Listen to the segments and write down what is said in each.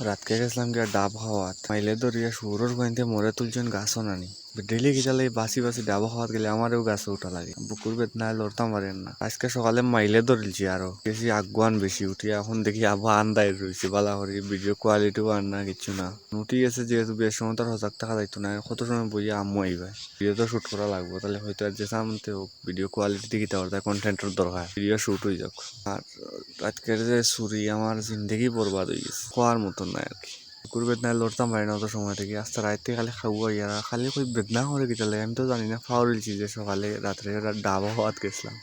রাতকে গেছিলাম গিয়া ডাব খাওয়াত মাইলে ধরিয়া শুয়োরের গোয়াইতে মরে তুলছেন গাছও নানি ডেলি গিজালে বাসি বাসি ডাব খাওয়াত গেলে আমারও গাছে উঠা লাগে বুকুর বেদনা লড়তাম পারেন না আজকে সকালে মাইলে ধরিলছি আরো বেশি আগুয়ান বেশি উঠি এখন দেখি আবহাওয়া আন্দায় রয়েছে বালা করি ভিডিও কোয়ালিটিও আর না কিছু না উঠি গেছে যেহেতু বেশ সময় তার সজাগ থাকা যাইতো না কত সময় বইয়া আম্মু আইবা ভিডিও তো শুট করা লাগবো তাহলে হয়তো আর যে সামনে হোক ভিডিও কোয়ালিটি দিকে তার কন্টেন্টের দরকার ভিডিও শুট হয়ে যাক আর আজকের যে ছুরি আমার জিন্দগি বরবাদ হয়ে গেছে খোয়ার মতন নাই আর কি কুকুর বেদনায় লড়তাম পারি না অত সময় থেকে আস্তে রাইতে খালি খাবো ইয়ারা খালি কই বেদনা করে গেলে আমি তো জানি না ফাউরিলছি যে সকালে রাত্রে ডাব হওয়াত গেছিলাম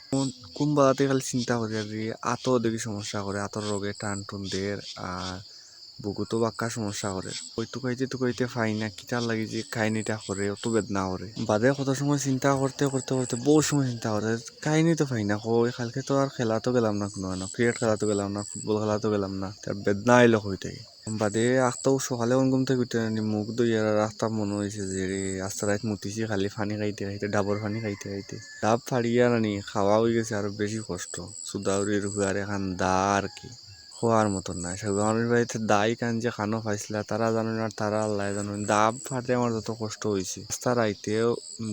কোন বাদাতে খালি চিন্তা করি আর আতো দেখি সমস্যা করে আতর রোগে টান টুন দের আর বুকুতো বাক্কা সমস্যা করে ওই টুকাইতে ফাই না কিটার লাগি যে কাহিনীটা করে অত বেদনা করে বাদে কত সময় চিন্তা করতে করতে করতে বহু সময় চিন্তা করে কাহিনী তো ফাই না কই কালকে তো আর খেলাতো গেলাম না কোনো ক্রিকেট খেলাতো গেলাম না ফুটবল খেলাতো গেলাম না তার বেদনা আইলো হই থেকে বাদে আখটাও সকালে ঘুম থেকে উঠে মুখ দইয়ার রাস্তা মনে হয়েছে যে আস্তা রাত মুতিছি খালি পানি খাইতে খাইতে ডাবর পানি খাইতে খাইতে ডাব ফাড়িয়া রানি খাওয়া হয়ে গেছে আরো বেশি কষ্ট সুদাউরির হুয়ার এখান দা আর কি খোয়ার মতন না সব আমার বাড়িতে দাই কান যে খানো পাইছিলা তারা জানো না তারা আল্লাহ জানো ডাব ফাটে আমার যত কষ্ট হয়েছে রাস্তার আইতেও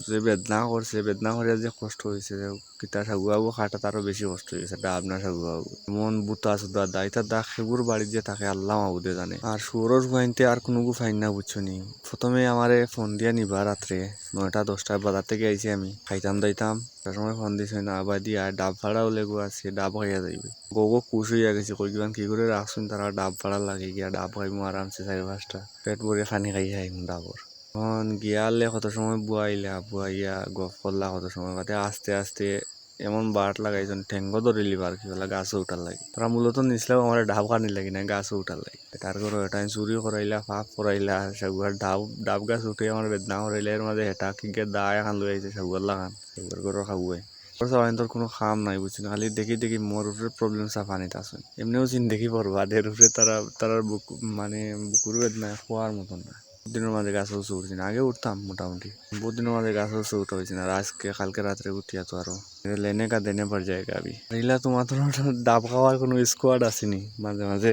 যে বেদনা করছে বেদনা করে যে কষ্ট হয়েছে কিতা সাগুয়াবু খাটা তারও বেশি কষ্ট হয়েছে ডাব না সাগুয়াবু মন বুতা সুদা দাই তার দা সেগুর বাড়ির যে তাকে আল্লাহ মাবুদে জানে আর সুরজ গাইতে আর কোনো ফাইন না বুঝছো নি প্রথমে আমারে ফোন দিয়া নিবা রাত্রে 9টা-10টা বাজার থেকে আইছি আমি খাইতাম দাইতাম তার সময় ফোন দিছে না আবার দিয়া ডাব ভাড়াও লেগু আছে ডাব খাইয়া যাইবে গোগো খুশ হইয়া গেছে কই কিমান কি করে রাখছুন তারা ডাব ভাড়া লাগে গিয়া ডাব খাইমু আরামসে 4-5টা পেট ভরে খানি খাই আইমু ডাবর তখন গিয়ালে কত সময় বুয়াইয়া গফ করলা কত সময় বাদে আস্তে আস্তে এমন বাট লাগাইছেন ঠেঙ্গ ধরে লিবার কি বলে গাছে উঠার লাগে তারা মূলত নিছিলাম আমার ডাব কানি লাগি না গাছে উঠার লাগে তার করে এটা চুরি করাইলা ফাঁক করাইলা সেগুয়ার ডাব গাছ উঠে আমার বেদনা করাইলা এর মাঝে হেটা কি দা এখন লই আইছে সেগুয়ার লাগান সেগুয়ার করে খাবুয়ে তোর কোনো খাম নাই বুঝছি না খালি দেখি দেখি মোর উপরে প্রবলেম সাফানিতে আছে এমনিও দেখি পড়বা ঢের উপরে তারার বুক মানে বুকুর বেদনা খোয়ার মতন না দিনের মাঝে গাছ উঠছে উঠছি না আগে উঠতাম মোটামুটি বহুত দিনের মাঝে গাছ উঠছে উঠা হয়েছে না আর আজকে কালকে রাত্রে উঠিয়া তো আরো লেনে কা দেনে পর জায়গা আবি রিলা তোমার তো ডাব খাওয়ার কোনো স্কোয়াড আসেনি মাঝে মাঝে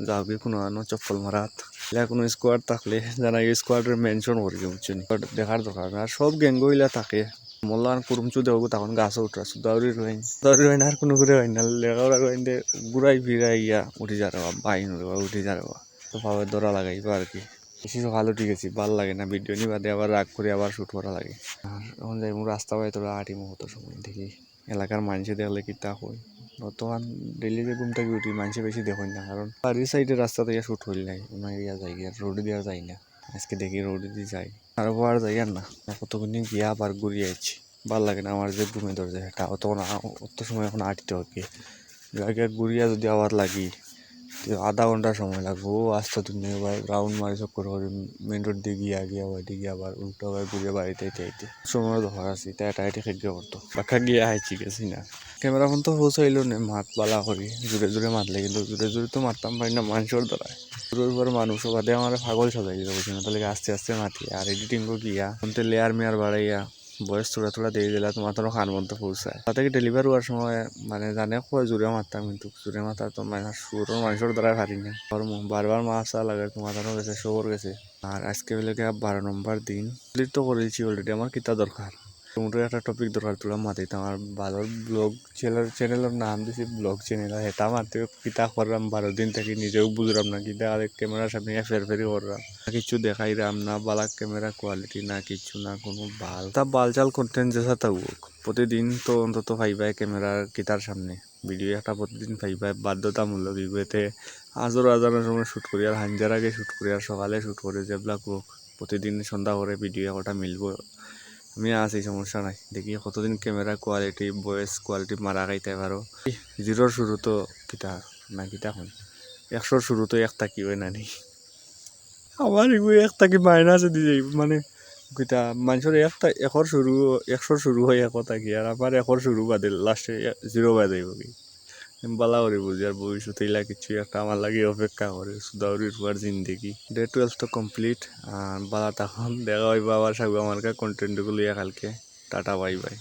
যাবি কোনো আনো চপ্পল মারাত এলা কোনো স্কোয়াড থাকলে যারা এই স্কোয়াডের মেনশন করি বুঝছি দেখার দরকার আর সব গ্যাঙ্গইলা থাকে মোল্লান কুরুমচু দেবো তখন গাছে উঠা দাউরি রইন আর কোনো করে হয় না লেখাওয়া রইন দে ঘুরাই ফিরাই ইয়া উঠি যারা বাইন উঠি যারা তো পাওয়ার দৌড়া লাগাইবা আর কি বেশি সকালে উঠে গেছি ভাল লাগে না ভিডিও নি বাদে আবার রাগ করে আবার শুট করা লাগে আর এখন যাই রাস্তা পাই তোরা আটিমো কত সময় দেখি এলাকার মানুষে দেখলে কি তা হয় বর্তমান ডেলি যে ঘুম থেকে উঠি মানুষে বেশি দেখুন না কারণ বাড়ির সাইডে রাস্তা থেকে শুট হইল নাই অন্য এরিয়া যাই গিয়ে রোড দিয়ে যাই না আজকে দেখি রোড দিয়ে যাই আর যাই আর না কতক্ষণ গিয়া আবার ঘুরিয়ে আছি ভাল লাগে না আমার যে ঘুমে ধরছে সেটা অত সময় এখন আটতে হবে আগে ঘুরিয়া যদি আবার লাগি আধা ঘন্টা সময় লাগবো আস্তে তুমি এবার রাউন্ড মারি চক্কর করে মেন রোড দিয়ে গিয়া বাড়ি গিয়ে আবার উল্টো আবার ঘুরিয়ে বাড়িতে আইতে সময় দরকার আছে এটা এটা খেয়ে করতো বাক্কা গিয়ে হাইছি গেছি না ক্যামেরা ফোন তো পৌঁছাইলো না মাত বালা করি জোরে জোরে মাতলে কিন্তু জোরে জোরে তো মারতাম পারি না মানুষের দ্বারায় জোরের পর মানুষও বাদে আমার পাগল সাজাই দিতে বলছি না তাহলে আস্তে আস্তে মাতি আর এডিটিং গিয়া ফোনতে লেয়ার মেয়ার বাড়াইয়া বয়স থোড়া দিয়ে দিলা তোমার তো খান মতো পৌঁছায় তাতে কি ডেলিভার হওয়ার সময় মানে জানে কয় জোরে মারতাম কিন্তু জোরে মাথা তো মানে সুরও মানুষের দ্বারা পারি না বারবার মাছা লাগে তোমার গেছে শোর গেছে আর আজকে বেলে 12 নম্বর দিন তো করেছি অলরেডি আমার কিতা দরকার তোমার একটা টপিক দরকার তোলা মাতিতে আমার ভালো ব্লগ চ্যানেলের নাম দিছি ব্লগ চ্যানেল হেটা মারতে কিতা করলাম 12 দিন থেকে নিজেও বুঝলাম না কিতা আর ক্যামেরার সামনে ফেরি করলাম কিছু দেখাইলাম না বালা ক্যামেরা কোয়ালিটি না কিছু না কোনো বালচাল কন্টেন্ট যেসা থাকুক প্রতিদিন তো অন্তত পাইবাই ক্যামেরার কিতার সামনে ভিডিও একটা প্রতিদিন পাইবাই বাধ্যতামূলক এতে হাজারের সময় শ্যুট করি আর হাঞ্জার আগে শ্যুট করি আর সকালে শ্যুট করি যেবিলাক হোক প্রতিদিন সন্ধ্যা করে ভিডিও একটা মিলবো আমি আছি সমস্যা নাই দেখি কতদিন ক্যামেরা কোয়ালিটি ভয়েস কোয়ালিটি মারা খাইতে পারো জিরোর শুরু তো কিতা না কিতা হন 100 শুরু তো একটা কি হয় নানি আমার এগুলো একটা কি মাইনাসে দিয়ে যাই মানে কিতা মানুষের একটা 100 শুরু হয় একটা কি আর আমার 100 শুরু বাদে লাস্টে 0 বাদে যাইব কি বালা করে বুঝি আর ভবিষ্যতে ইলা কিছু একটা আমার লাগে অপেক্ষা করে সুদাউরির পর জিন্দেগি ডে 12 তো কমপ্লিট আর বালা তখন দেখা হইবা আবার সাগু আমার কন্টেন্টগুলো কালকে টাটা বাই বাই